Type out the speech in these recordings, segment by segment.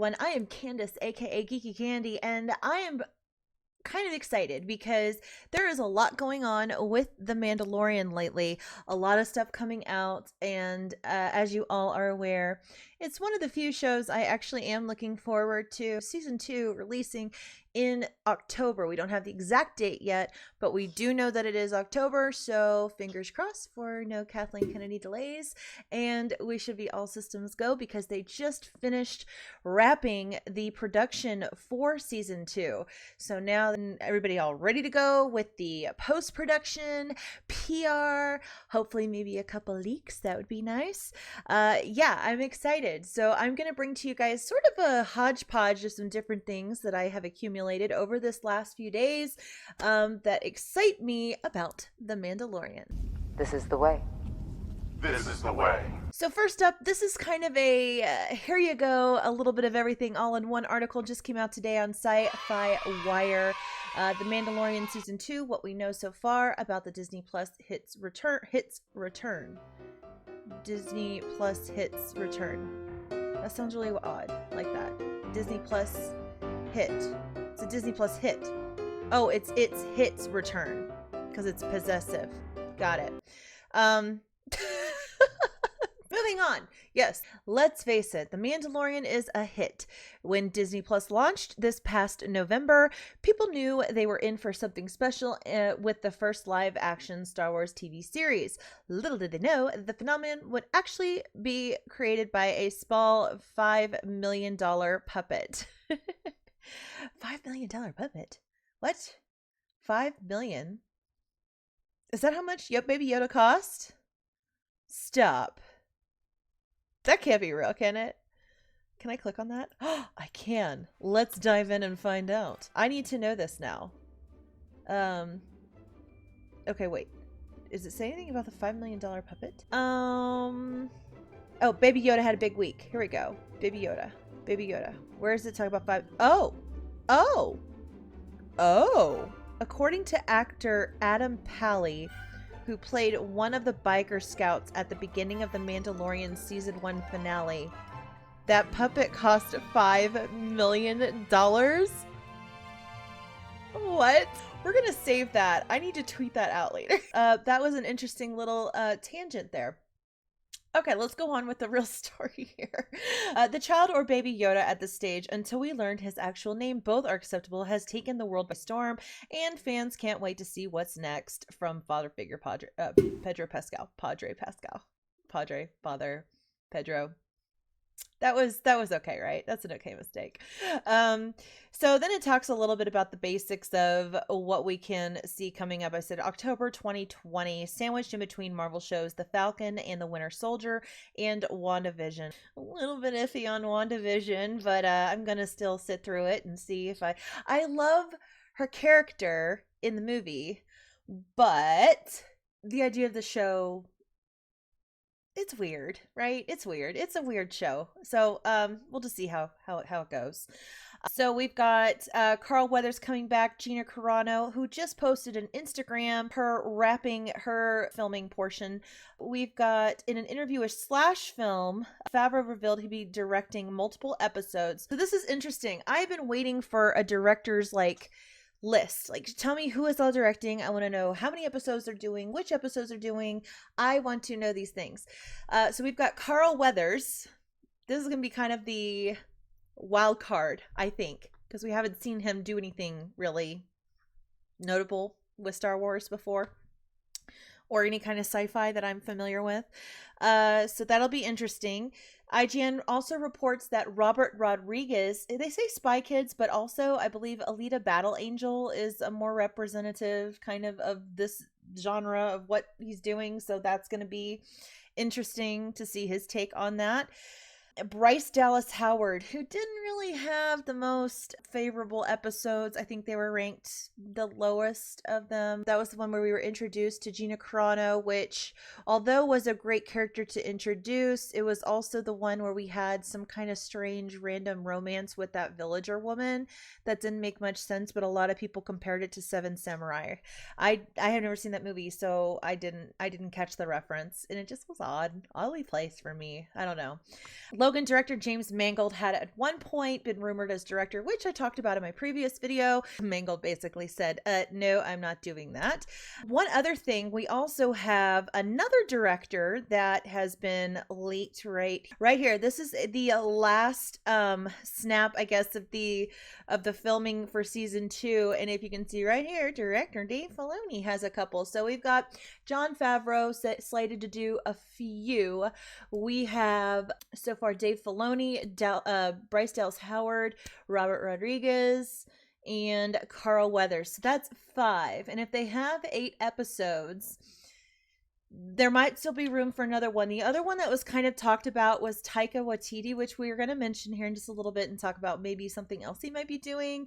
everyone. I am Candace, aka GeekyCandi, and I am kind of excited because there is a lot going on with The Mandalorian lately. A lot of stuff coming out, and as you all are aware, it's one of the few shows I actually am looking forward to. Season 2 releasing in October. We don't have the exact date yet, but we do know that it is October, so fingers crossed for no Kathleen Kennedy delays, and we should be all systems go because they just finished wrapping the production for season 2. So now everybody all ready to go with the post-production, PR, hopefully maybe a couple leaks. That would be nice. Yeah, I'm excited. So I'm going to bring to you guys sort of a hodgepodge of some different things that I have accumulated over this last few days that excite me about The Mandalorian. This is the way. This is the way. So first up, this is kind of a, here you go, a little bit of everything all in one article just came out today on Sci-Fi Wire. The Mandalorian Season 2, what we know so far about the Disney Plus hits return. Disney Plus hits return. That sounds really odd, like that. Disney Plus hit. It's a Disney Plus hit. Oh, it's hits return because it's possessive. Got it. Moving on. Yes, let's face it, The Mandalorian is a hit. When Disney Plus launched this past November, people knew they were in for something special with the first live-action Star Wars TV series. Little did they know the phenomenon would actually be created by a small $5 million puppet. $5 million puppet? What? $5 million? Is that how much Baby Yoda cost? Stop. That can't be real, can it? Can I click on that? Oh, I can. Let's dive in and find out. I need to know this now. Okay, wait. Does it say anything about the $5 million puppet? Oh, Baby Yoda had a big week. Here we go. Baby Yoda. Baby Yoda. Where does it talk about five? Oh! According to actor Adam Pally, who played one of the biker scouts at the beginning of the Mandalorian Season 1 finale, that puppet cost $5 million? What? We're gonna save that. I need to tweet that out later. That was an interesting little tangent there. Okay, let's go on with the real story here. The child or Baby Yoda at this stage, until we learned his actual name, both are acceptable, has taken the world by storm, and fans can't wait to see what's next from father figure Padre Pascal. That was okay, right? That's an okay mistake. So then it talks a little bit about the basics of what we can see coming up. I said October 2020, sandwiched in between Marvel shows The Falcon and the Winter Soldier and WandaVision. A little bit iffy on WandaVision, but I'm gonna still sit through it and see if I love her character in the movie, but the idea of the show, it's weird, right? It's weird. It's a weird show. So we'll just see how it goes. So we've got Carl Weathers coming back, Gina Carano, who just posted an Instagram, her wrapping her filming portion. We've got, in an interview with Slash Film, Favreau revealed he'd be directing multiple episodes. So this is interesting. I've been waiting for a director's list. Tell me who is all directing. I want to know how many episodes they're doing, which episodes they're doing. I want to know these things. So we've got Carl Weathers. This is going to be kind of the wild card, I think, because we haven't seen him do anything really notable with Star Wars before, or any kind of sci-fi that I'm familiar with. So that'll be interesting. IGN also reports that Robert Rodriguez, they say Spy Kids, but also I believe Alita Battle Angel is a more representative kind of this genre of what he's doing. So that's going to be interesting to see his take on that. Bryce Dallas Howard, who didn't really have the most favorable episodes. I think they were ranked the lowest of them. That was the one where we were introduced to Gina Carano, which, although was a great character to introduce, it was also the one where we had some kind of strange random romance with that villager woman that didn't make much sense, but a lot of people compared it to Seven Samurai. I have never seen that movie, so I didn't catch the reference, and it just was oddly placed for me. I don't know. Logan director James Mangold had at one point been rumored as director, which I talked about in my previous video. Mangold basically said, no, I'm not doing that. One other thing, we also have another director that has been leaked right here. This is the last snap, I guess, of the filming for season 2. And if you can see right here, director Dave Filoni has a couple. So we've got Jon Favreau slated to do a few. We have so far Dave Filoni, Bryce Dallas Howard, Robert Rodriguez, and Carl Weathers. So that's 5. And if they have 8 episodes, there might still be room for another one. The other one that was kind of talked about was Taika Waititi, which we are going to mention here in just a little bit and talk about maybe something else he might be doing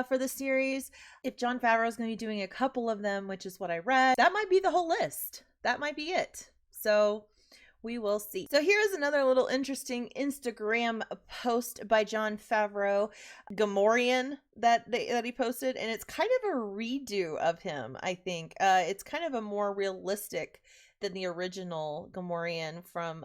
for the series. If Jon Favreau is going to be doing a couple of them, which is what I read, that might be the whole list. That might be it. So we will see. So here's another little interesting Instagram post by Jon Favreau, Gamorrean, that he posted, and it's kind of a redo of him, I think. It's kind of a more realistic than the original Gamorrean from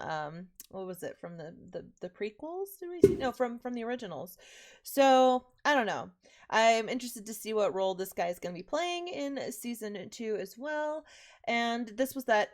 what was it, from the prequels? Did we see? No, from the originals. So I don't know. I'm interested to see what role this guy is going to be playing in season 2 as well. And this was that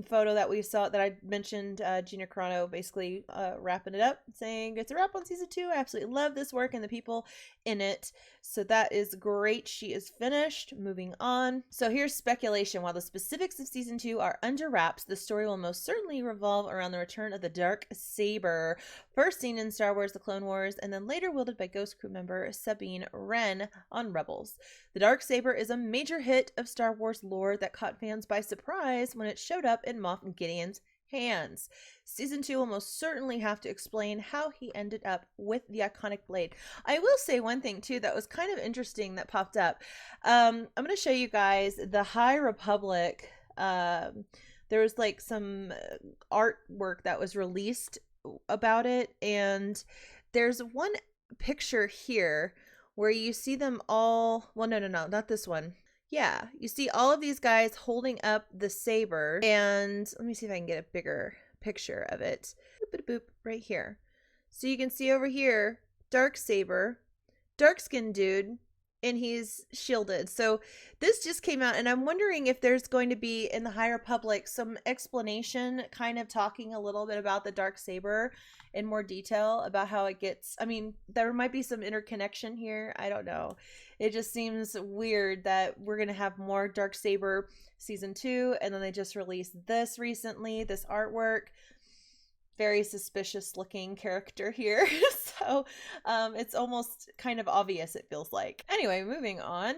photo that we saw that I mentioned, Gina Carano basically wrapping it up, saying it's a wrap on season 2. I absolutely love this work and the people in it. So that is great. She is finished. Moving on. So here's speculation. While the specifics of season 2 are under wraps, the story will most certainly revolve around the return of the Dark Saber, first seen in Star Wars The Clone Wars, and then later wielded by Ghost crew member Sabine Wren on Rebels. The Dark Saber is a major hit of Star Wars lore that caught fans by surprise when it showed up in Moff Gideon's hands. Season 2 will most certainly have to explain how he ended up with the iconic blade. I will say one thing too that was kind of interesting that popped up. I'm going to show you guys the High Republic. There was like some artwork that was released about it, and there's one picture here where you see them all. Well, no, not this one. Yeah, you see all of these guys holding up the saber, and let me see if I can get a bigger picture of it. Boop, boop, boop, right here. So you can see over here, Dark Saber, dark skinned dude, and he's shielded. So this just came out, and I'm wondering if there's going to be in the High Republic some explanation, kind of talking a little bit about the Dark Saber in more detail about how it gets. I mean, there might be some interconnection here. I don't know. It just seems weird that we're going to have more Dark Saber season 2, and then they just released this recently, this artwork. Very suspicious looking character here. So it's almost kind of obvious, it feels like. Anyway, moving on.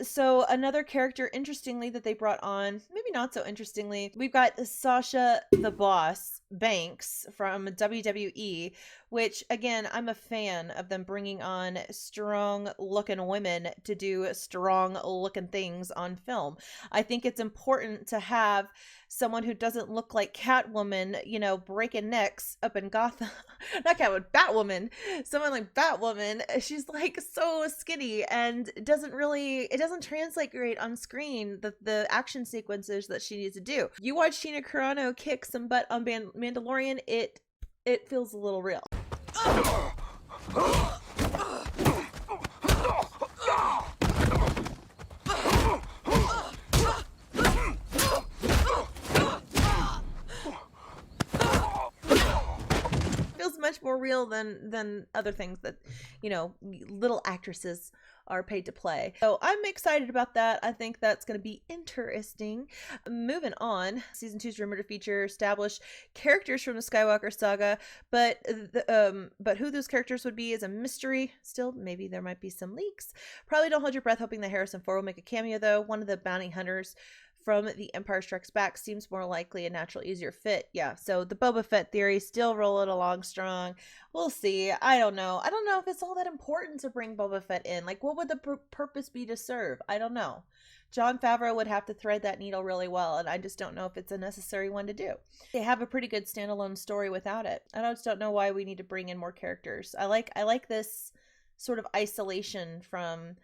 So another character, interestingly, that they brought on, maybe not so interestingly, we've got Sasha the Boss Banks from WWE, which again, I'm a fan of them bringing on strong looking women to do strong looking things on film. I think it's important to have someone who doesn't look like Catwoman, you know, breaking necks up in Gotham. Not Catwoman, Batwoman. Someone like Batwoman. She's like so skinny and it doesn't translate great on screen, the action sequences that she needs to do. You watch Gina Carano kick some butt on Mandalorian, it feels a little real. Much more real than other things that, you know, little actresses are paid to play. So I'm excited about that. I think that's going to be interesting. Moving on, season 2 is rumored to feature established characters from the Skywalker saga, but who those characters would be is a mystery still. Maybe there might be some leaks. Probably don't hold your breath hoping that Harrison Ford will make a cameo though. One of the bounty hunters from The Empire Strikes Back seems more likely a natural, easier fit. Yeah, so the Boba Fett theory still rolling along strong. We'll see. I don't know if it's all that important to bring Boba Fett in. Like, what would the purpose be to serve? I don't know. Jon Favreau would have to thread that needle really well, and I just don't know if it's a necessary one to do. They have a pretty good standalone story without it. I just don't know why we need to bring in more characters. I like this sort of isolation from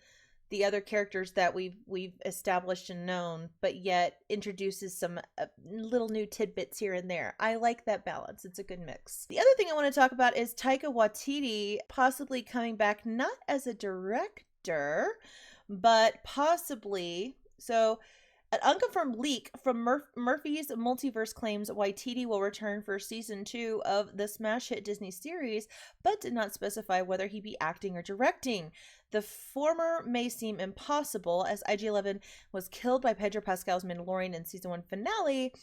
the other characters that we've established and known, but yet introduces some little new tidbits here and there. I like that balance. It's a good mix. The other thing I want to talk about is Taika Waititi possibly coming back, not as a director, but possibly, so an unconfirmed leak from Murphy's Multiverse claims Waititi will return for season 2 of the smash hit Disney series, but did not specify whether he be acting or directing. The former may seem impossible, as IG-11 was killed by Pedro Pascal's Mandalorian in season 1 finale,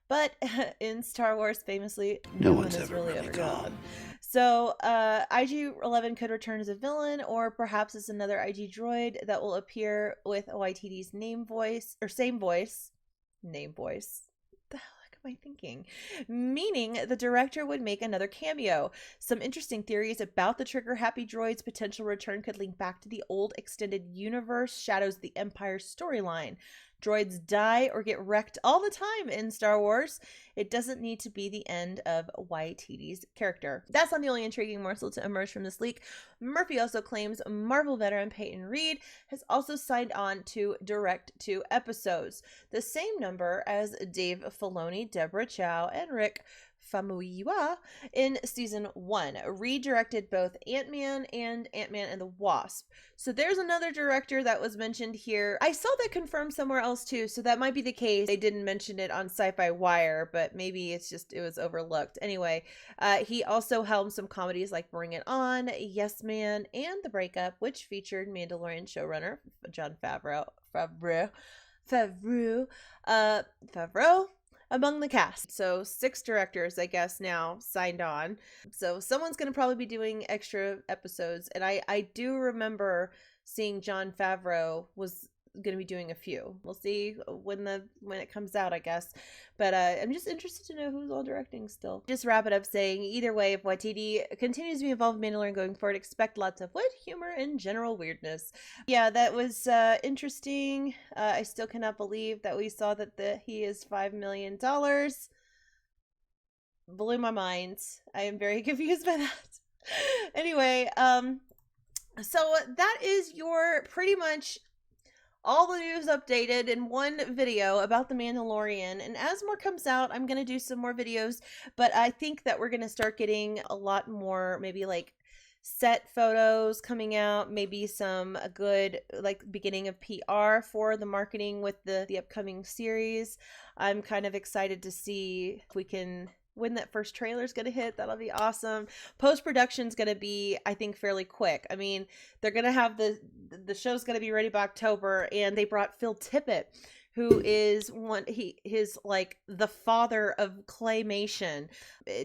but in Star Wars, famously, no one is really ever gone. So, IG-11 could return as a villain, or perhaps as another IG droid that will appear with Waititi's name voice. What the heck am I thinking? Meaning the director would make another cameo. Some interesting theories about the trigger-happy droid's potential return could link back to the old extended universe Shadows of the Empire storyline. Droids die or get wrecked all the time in Star Wars. It doesn't need to be the end of Waititi's character. That's not the only intriguing morsel to emerge from this leak. Murphy also claims Marvel veteran Peyton Reed has also signed on to direct 2 episodes, the same number as Dave Filoni, Deborah Chow, and Rick Famuyiwa in season 1. Reed directed both Ant-Man and Ant-Man and the Wasp. So there's another director that was mentioned here. I saw that confirmed somewhere else too, so that might be the case. They didn't mention it on Sci-Fi Wire, but maybe it's just, it was overlooked. Anyway, he also helmed some comedies like Bring It On, Yes Man, and The Breakup, which featured Mandalorian showrunner Jon Favreau among the cast. So 6 directors, I guess, now signed on. So someone's going to probably be doing extra episodes. And I do remember seeing Jon Favreau was going to be doing a few. We'll see when it comes out, I guess. But I'm just interested to know who's all directing still. Just wrap it up saying, either way, if Waititi continues to be involved in Mandalorian going forward, expect lots of wit, humor, and general weirdness. Yeah, that was interesting. I still cannot believe that we saw that he is $5 million. Blew my mind. I am very confused by that. Anyway, so that is your pretty much all the news updated in one video about The Mandalorian. And as more comes out, I'm going to do some more videos, but I think that we're going to start getting a lot more, maybe like set photos coming out, maybe some good like beginning of PR for the marketing with the upcoming series. I'm kind of excited to see if we can, when that first trailer is going to hit. That'll be awesome. Post-production is going to be, I think, fairly quick. I mean, they're going to have the show's going to be ready by October, and they brought Phil Tippett, who is his like the father of claymation,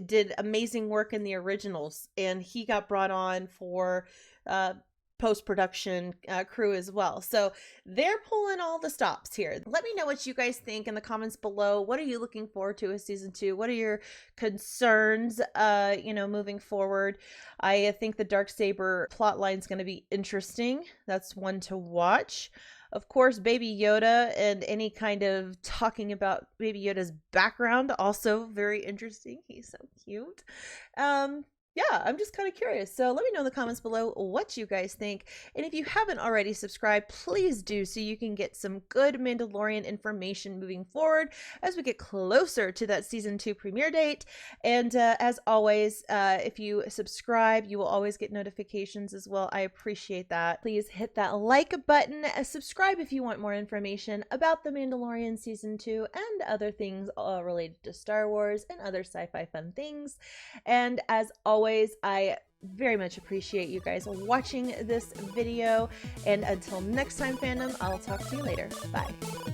did amazing work in the originals, and he got brought on for post-production crew as well. So they're pulling all the stops here. Let me know what you guys think in the comments below. What are you looking forward to with season 2? What are your concerns moving forward? I think the Dark Saber plotline is going to be interesting. That's one to watch. Of course, Baby Yoda and any kind of talking about Baby Yoda's background, also very interesting. He's so cute. Yeah, I'm just kind of curious. So let me know in the comments below what you guys think. And if you haven't already subscribed, please do, so you can get some good Mandalorian information moving forward as we get closer to that season 2 premiere date. And as always, if you subscribe, you will always get notifications as well. I appreciate that. Please hit that like button, subscribe if you want more information about The Mandalorian season 2 and other things related to Star Wars and other sci-fi fun things. And as always, I very much appreciate you guys watching this video, and until next time, fandom, I'll talk to you later. Bye.